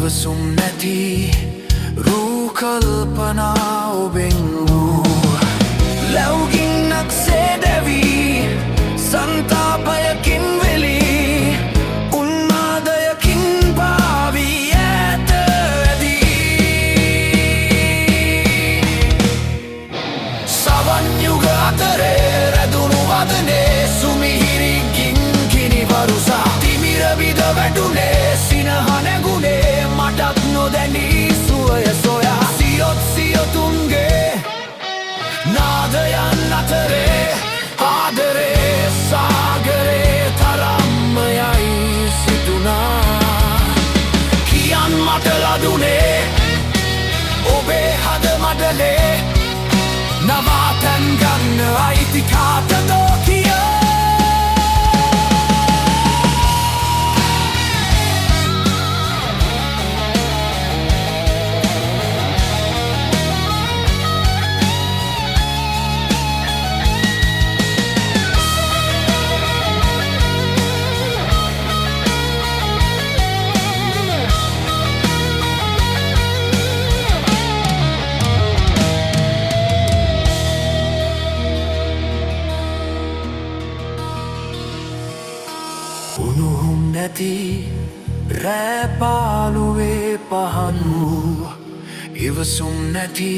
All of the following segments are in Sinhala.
ඉවසුම් නැති රූ කල්පනා ඔබෙන් වූ ලැවුගින්නක් සේ දැවී සන්තාපයකින් වෙලී උන්මාදයකින් පාවී ඈත ඇදී සවන් යුග අතරේ රැඳුණු වදනේ සුමිහිරි ගින්කිණි වරුසා තිමිර විද වැටුනේ සිනහ නැගුනේ මටත් නොදැනී සුවය සොයා සියොත් සියොතුන්ගේ නාදයන් අතරේ ආදරේ සාගරේ තරම්ම යයි සිතුනා කියන් මට ලදුනේ ඔබේ හද මඩලේ නවාතැන් ගන්න අයිති කාටදෝ කියා උණුහුම් නැති රෑ පාළුවේ පහන් වූ ඉවසුම් නැති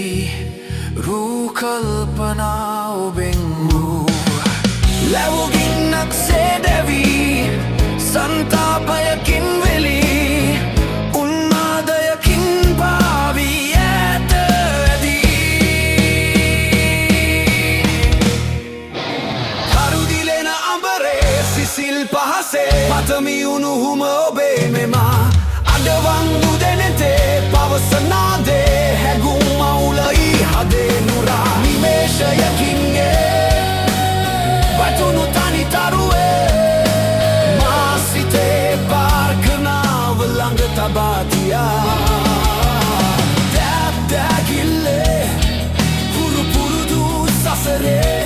රූ කල්පනා ඔබෙන් වූ ලැවුගින්නක් සේ දැවී සන්තාපයකින් වෙලී උන්මාදයකින් පාවී ඈත ඇදී කරුදිලෙන අඹරේ සිසිල් පහසේ පතමි උණුහුම ඔබේ මෙමා අඩවංගු දෙනෙතේ පවසනාදේ හැගුම් මවුලයි හදේ නුරා නිමේෂයකින් වැටුණු තනි තරුවේ මා සිතේ පාර්කනාව ළඟ තබා තියා දැගිල්ලේ පුරුදු සසරේ